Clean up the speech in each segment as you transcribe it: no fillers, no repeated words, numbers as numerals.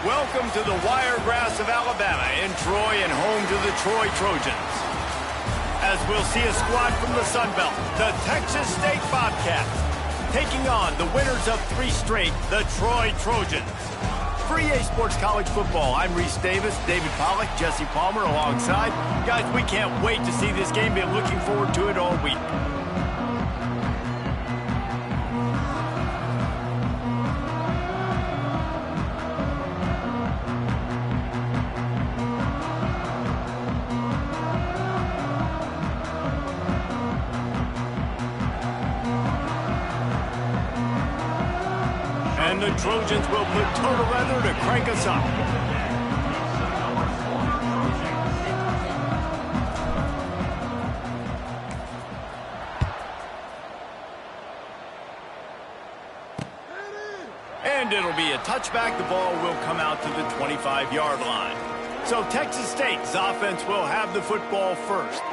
Welcome to the Wiregrass of Alabama in Troy and home to the Troy Trojans. As we'll see a squad from the Sun Belt, the Texas State Bobcats, taking on the winners of 3 straight, the Troy Trojans. For EA Sports College Football, I'm Reese Davis, David Pollack, Jesse Palmer alongside. Guys, we can't wait to see this game. Been looking forward to it all week. And the Trojans will put total leather to crank us up. And it'll be a touchback. The ball will come out to the 25-yard line. So Texas State's offense will have the football first.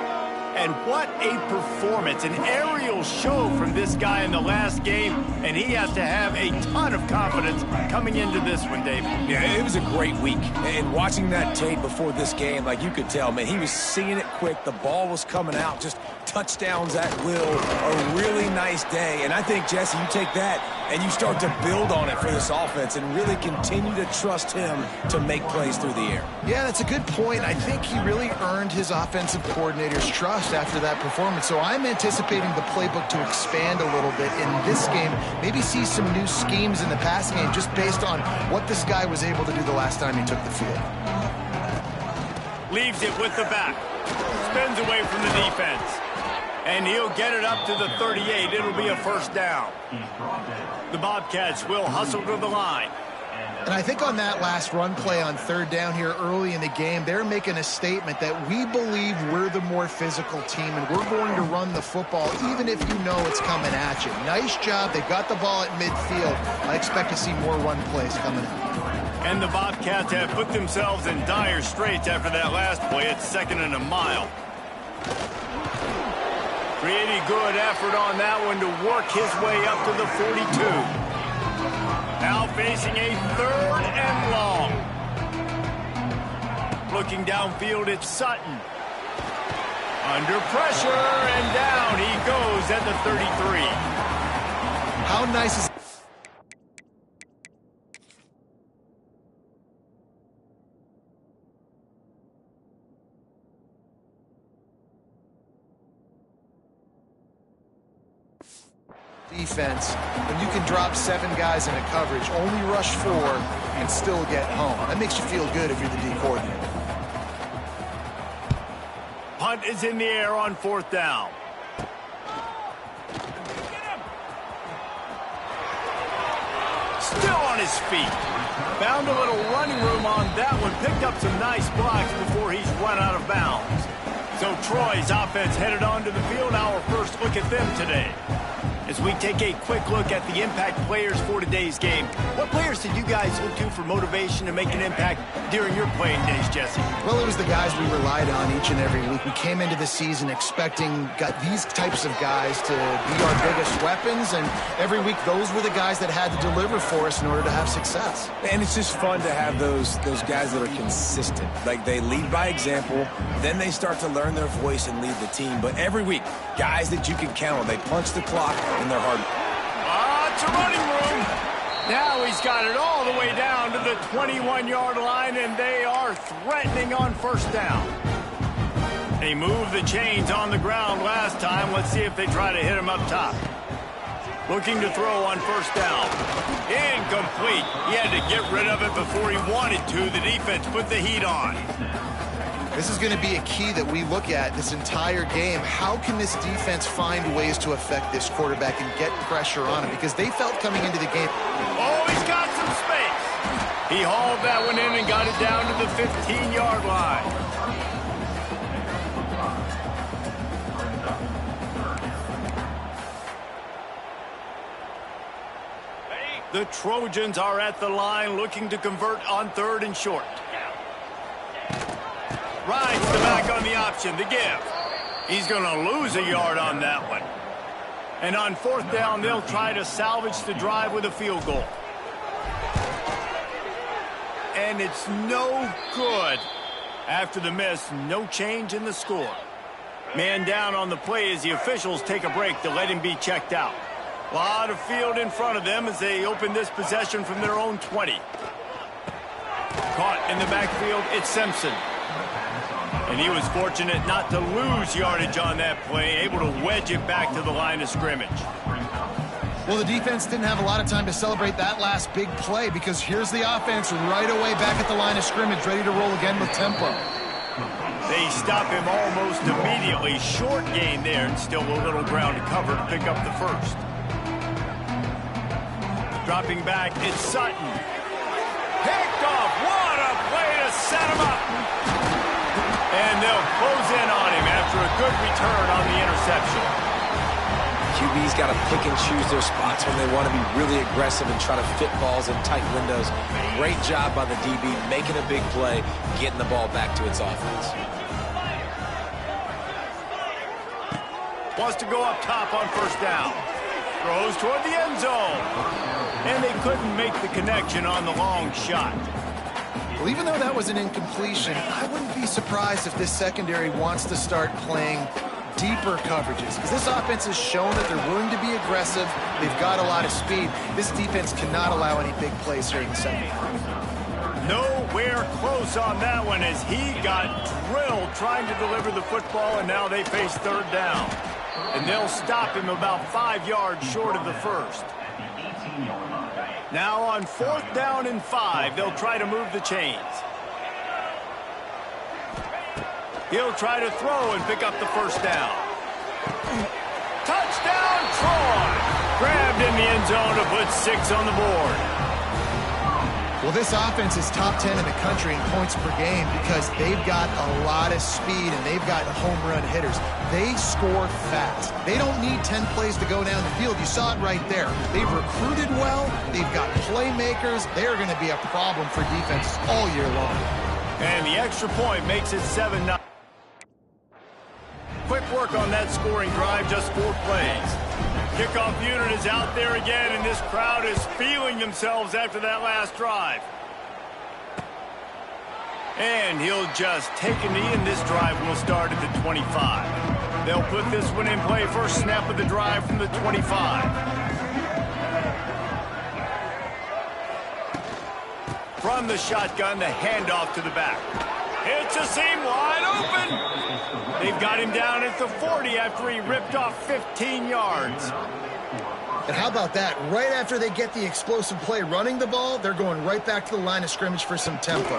And what a performance, an aerial show from this guy in the last game, and he has to have a ton of confidence coming into this one, David. Yeah, it was a great week, and watching that tape before this game, like you could tell, man, he was seeing it quick, the ball was coming out, just touchdowns at will, a really nice day, and I think, Jesse, you take that and you start to build on it for this offense and really continue to trust him to make plays through the air. Yeah, that's a good point. I think he really earned his offensive coordinator's trust after that performance. So I'm anticipating the playbook to expand a little bit in this game, maybe see some new schemes in the pass game just based on what this guy was able to do the last time he took the field. Leaves it with the back. Spins away from the defense. And he'll get it up to the 38. It'll be a first down. The Bobcats will hustle to the line. And I think on that last run play on 3rd down here early in the game, they're making a statement that we believe we're the more physical team and we're going to run the football even if you know it's coming at you. Nice job. They got the ball at midfield. I expect to see more run plays coming in. And the Bobcats have put themselves in dire straits after that last play. It's 2nd and a mile. Pretty good effort on that one to work his way up to the 42. Now facing a 3rd and long. Looking downfield, it's Sutton. Under pressure, and down he goes at the 33. How nice is defense when you can drop 7 guys in a coverage, only rush 4, and still get home? That makes you feel good if you're the D coordinator. Punt is in the air on 4th down. Still on his feet. Found a little running room on that one. Picked up some nice blocks before he's run out of bounds. So Troy's offense headed onto the field. Our first look at them today. As we take a quick look at the impact players for today's game, what players did you guys look to for motivation to make an impact during your playing days, Jesse? Well, it was the guys we relied on each and every week. We came into the season expecting these types of guys to be our biggest weapons, and every week those were the guys that had to deliver for us in order to have success. And it's just fun to have those guys that are consistent. Like, they lead by example, then they start to learn their voice and lead the team. But every week, guys that you can count on, they punch the clock and they're hard. It's a running room. Now he's got it all the way down to the 21-yard line, and they are threatening on 1st down. They moved the chains on the ground last time. Let's see if they try to hit him up top. Looking to throw on 1st down. Incomplete. He had to get rid of it before he wanted to. The defense put the heat on. This is going to be a key that we look at this entire game. How can this defense find ways to affect this quarterback and get pressure on him? Because they felt coming into the game. Oh, he's got some space. He hauled that one in and got it down to the 15-yard line. The Trojans are at the line looking to convert on 3rd and short. Rides the back on the option, the give. He's going to lose a yard on that one. And on 4th down, they'll try to salvage the drive with a field goal. and it's no good. After the miss, no change in the score. Man down on the play as the officials take a break to let him be checked out. A lot of field in front of them as they open this possession from their own 20. Caught in the backfield, it's Simpson. And he was fortunate not to lose yardage on that play, able to wedge it back to the line of scrimmage. Well, the defense didn't have a lot of time to celebrate that last big play because here's the offense right away back at the line of scrimmage, ready to roll again with tempo. They stop him almost immediately. Short gain there and still a little ground to cover to pick up the first. Dropping back, it's Sutton. Picked off. What a play to set him up. And they'll close in on him after a good return on the interception. QB's got to pick and choose their spots when they want to be really aggressive and try to fit balls in tight windows. Great job by the DB making a big play, getting the ball back to its offense. Wants to go up top on first down. Throws toward the end zone. And they couldn't make the connection on the long shot. Well, even though that was an incompletion, I wouldn't be surprised if this secondary wants to start playing deeper coverages, because this offense has shown that they're willing to be aggressive. They've got a lot of speed. This defense cannot allow any big plays here in the second half. Nowhere close on that one as he got drilled trying to deliver the football, and now they face third down. And they'll stop him about 5 yards short of the first. Now on fourth down and 5, they'll try to move the chains. He'll try to throw and pick up the first down. Touchdown, Troy! Grabbed in the end zone to put 6 on the board. Well, this offense is top 10 in the country in points per game because they've got a lot of speed and they've got home run hitters. They score fast. They don't need 10 plays to go down the field. You saw it right there. They've recruited well. They've got playmakers. They're going to be a problem for defenses all year long. And the extra point makes it 7-9. Quick work on that scoring drive, just 4 plays. Kickoff unit is out there again, and this crowd is feeling themselves after that last drive. And he'll just take a knee, and this drive will start at the 25. They'll put this one in play, first snap of the drive from the 25. From the shotgun, the handoff to the back. It's a seam wide open. They've got him down at the 40 after he ripped off 15 yards. And how about that? Right after they get the explosive play running the ball, they're going right back to the line of scrimmage for some tempo.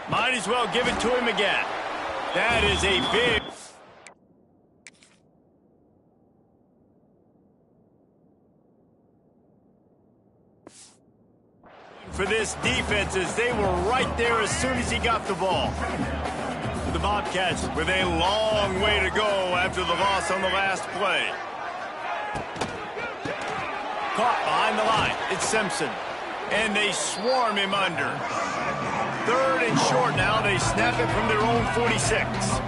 Might as well give it to him again. That is a big... for this defense as they were right there as soon as he got the ball. The Bobcats with a long way to go after the loss on the last play. Caught behind the line. It's Simpson. And they swarm him under. Third and short now. They snap it from their own 46.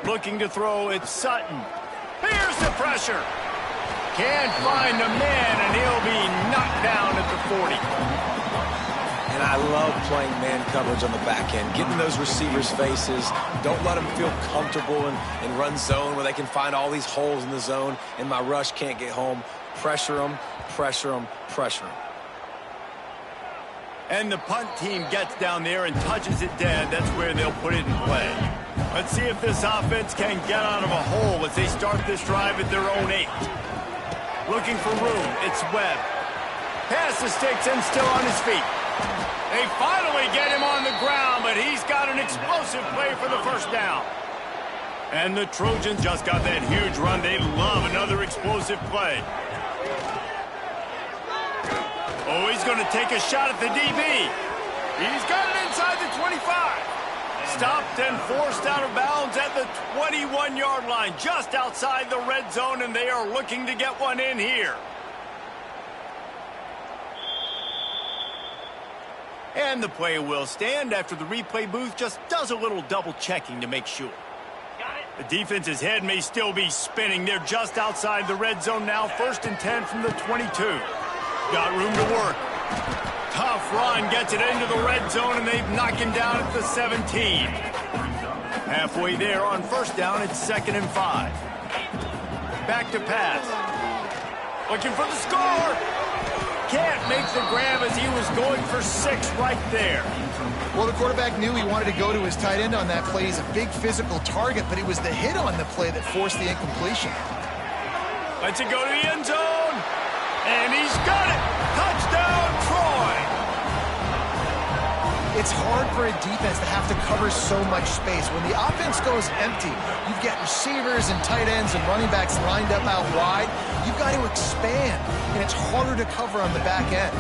Looking to throw, it's Sutton. Here's the pressure. Can't find a man, and he'll be knocked down at the 40. And I love playing man coverage on the back end, getting those receivers' faces. Don't let them feel comfortable and run zone where they can find all these holes in the zone, and my rush can't get home. Pressure them, pressure them, pressure them. And the punt team gets down there and touches it dead. That's where they'll put it in play. Let's see if this offense can get out of a hole as they start this drive at their own 8. Looking for room, it's Webb. Pass the sticks and still on his feet. They finally get him on the ground, but he's got an explosive play for the first down. And the Trojans just got that huge run. They love another explosive play. Oh, he's going to take a shot at the DB. He's got it inside the 25. Stopped and forced out of bounds at the 21-yard line, just outside the red zone, and they are looking to get one in here. And the play will stand after the replay booth just does a little double checking to make sure. The defense's head may still be spinning. They're just outside the red zone now. 1st and 10 from the 22. Got room to work. Tough run, gets it into the red zone, and they've knocked him down at the 17. Halfway there on 1st down, it's 2nd and 5. Back to pass. Looking for the score. Can't make the grab as he was going for 6 right there. Well, the quarterback knew he wanted to go to his tight end on that play. He's a big physical target, but it was the hit on the play that forced the incompletion. Lets it go to the end zone. And he's got it. Touchdown, Troy. It's hard for a defense to have to cover so much space. When the offense goes empty, you've got receivers and tight ends and running backs lined up out wide. You've got to expand, and it's harder to cover on the back end.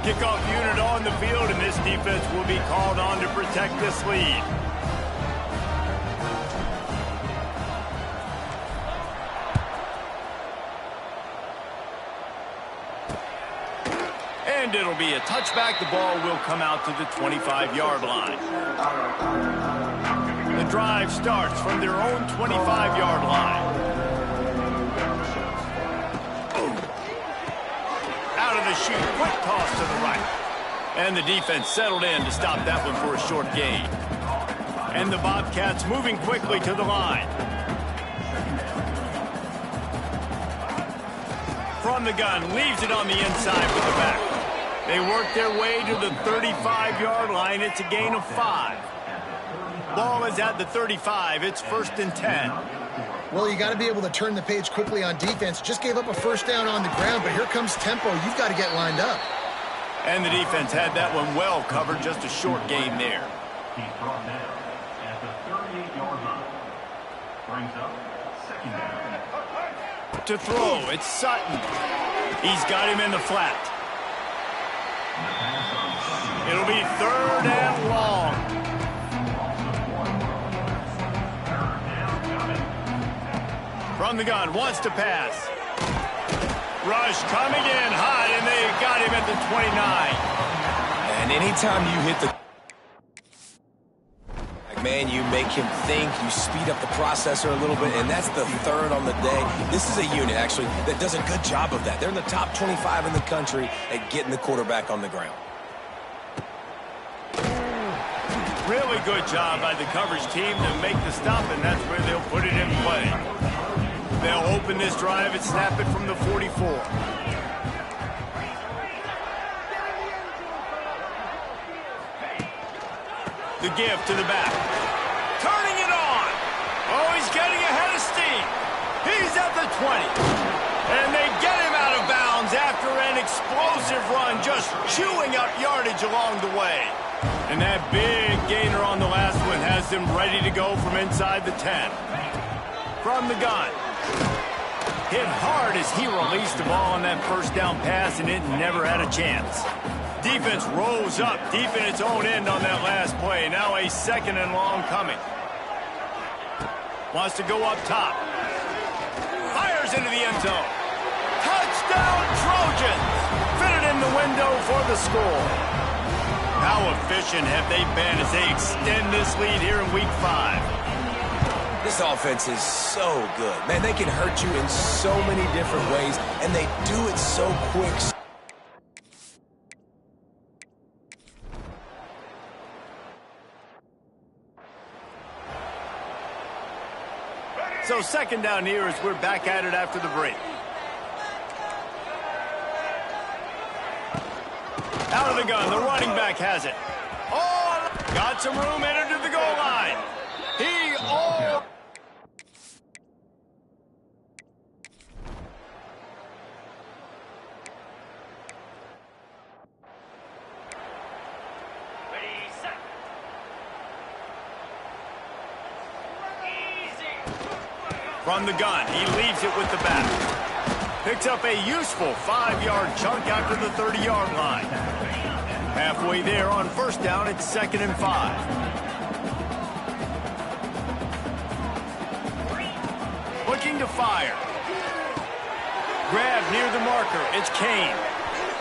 Kickoff unit on the field, and this defense will be called on to protect this lead. And it'll be a touchback. The ball will come out to the 25-yard line. The drive starts from their own 25-yard line. Out of the chute, quick toss to the right. And the defense settled in to stop that one for a short gain. And the Bobcats moving quickly to the line. From the gun, leaves it on the inside with the back. They work their way to the 35-yard line. It's a gain of 5. Ball is at the 35. It's 1st and 10. Well, you got to be able to turn the page quickly on defense. Just gave up a 1st down on the ground, but here comes tempo. You've got to get lined up. And the defense had that one well covered. Just a short gain there. He's brought down at the 38-yard line. Brings up 2nd down. To throw, it's Sutton. He's got him in the flat. It'll be 3rd and long. From the gun, wants to pass. Rush coming in hot, and they got him at the 29. And anytime you hit the... man, you make him think, you speed up the processor a little bit, and that's the 3rd on the day. This is a unit, actually, that does a good job of that. They're in the top 25 in the country at getting the quarterback on the ground. Really good job by the coverage team to make the stop, and that's where they'll put it in play. They'll open this drive and snap it from the 44. The give to the back. Turning it on. Oh, he's getting ahead of steam. He's at the 20. And they get him out of bounds after an explosive run, just chewing up yardage along the way. And that big gainer on the last one has them ready to go from inside the 10. From the gun. Hit hard as he released the ball on that 1st down pass, and it never had a chance. Defense rolls up deep in its own end on that last play. Now a 2nd and long coming. Wants to go up top. Fires into the end zone. Touchdown, Trojans! Fitted in the window for the score. How efficient have they been as they extend this lead here in Week 5? This offense is so good. Man, they can hurt you in so many different ways, and they do it so quick. So 2nd down here as we're back at it after the break. Out of the gun, the running back has it. Oh, got some room, entered to the goal line. From the gun, he leaves it with the back. Picks up a useful 5-yard chunk after the 30-yard line. Halfway there on 1st down, it's 2nd and 5. Looking to fire. Grab near the marker, it's Kane.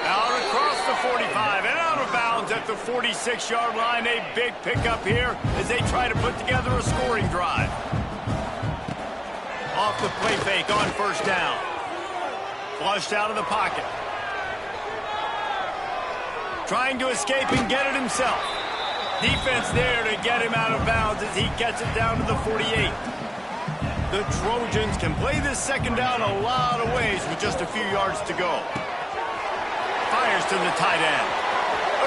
Out across the 45 and out of bounds at the 46-yard line. A big pickup here as they try to put together a scoring drive. Off the play fake on first down. Flushed out of the pocket. Trying to escape and get it himself. Defense there to get him out of bounds as he gets it down to the 48. The Trojans can play this second down a lot of ways with just a few yards to go. Fires to the tight end.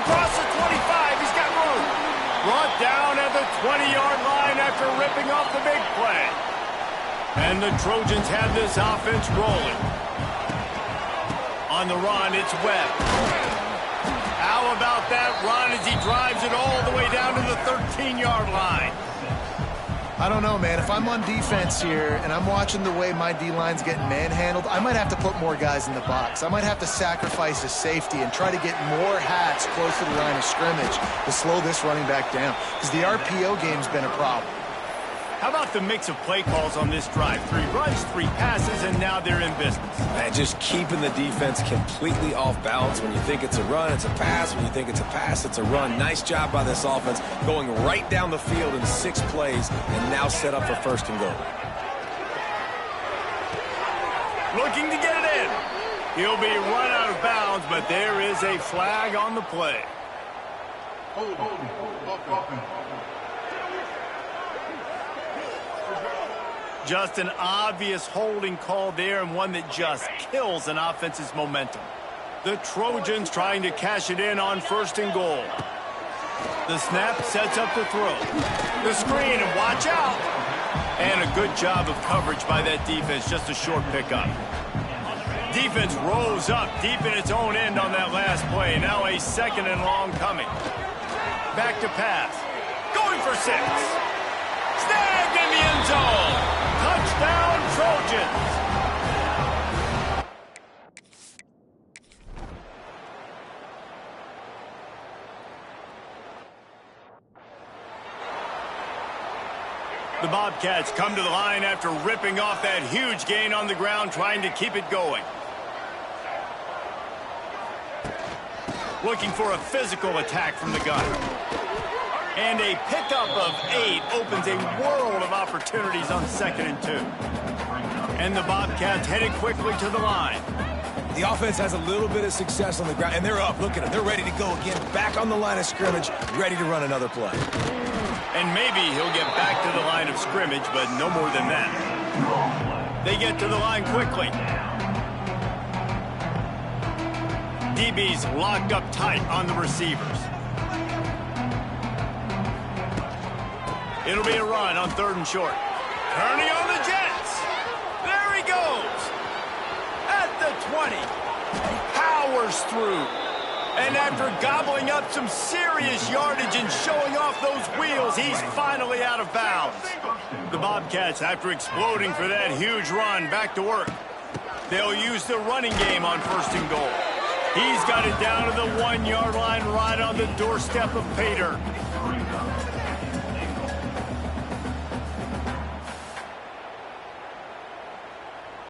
Across the 25, he's got room. Brought down at the 20-yard line after ripping off the big play. And the Trojans have this offense rolling. On the run, it's Webb. How about that run as he drives it all the way down to the 13-yard line? I don't know, man. If I'm on defense here and I'm watching the way my D-line's getting manhandled, I might have to put more guys in the box. I might have to sacrifice a safety and try to get more hats close to the line of scrimmage to slow this running back down, because the RPO game's been a problem. How about the mix of play calls on this drive? 3 runs, 3 passes, and now they're in business. Man, just keeping the defense completely off balance. When you think it's a run, it's a pass. When you think it's a pass, it's a run. Nice job by this offense, going right down the field in 6 plays and now set up for first and goal. Looking to get it in. He'll be run out of bounds, but there is a flag on the play. Just an obvious holding call there, and one that just kills an offense's momentum. The Trojans trying to cash it in on first and goal. The snap sets up the throw. The screen, and watch out. And a good job of coverage by that defense, just a short pickup. Defense rose up deep in its own end on that last play. Now a second and long coming. Back to pass. Going for 6. Snagged in the end zone. Touchdown, Trojans! The Bobcats come to the line after ripping off that huge gain on the ground, trying to keep it going. Looking for a physical attack from the gun. And a pickup of 8 opens a world of opportunities on 2nd and 2. And the Bobcats headed quickly to the line. The offense has a little bit of success on the ground, and they're up. Look at them. They're ready to go again. Back on the line of scrimmage, ready to run another play. And maybe he'll get back to the line of scrimmage, but no more than that. They get to the line quickly. DB's locked up tight on the receivers. It'll be a run on 3rd and short. Turning on the Jets. There he goes. At the 20. Powers through. And after gobbling up some serious yardage and showing off those wheels, he's finally out of bounds. The Bobcats, after exploding for that huge run, back to work. They'll use the running game on 1st and goal. He's got it down to the 1-yard line right on the doorstep of pay dirt.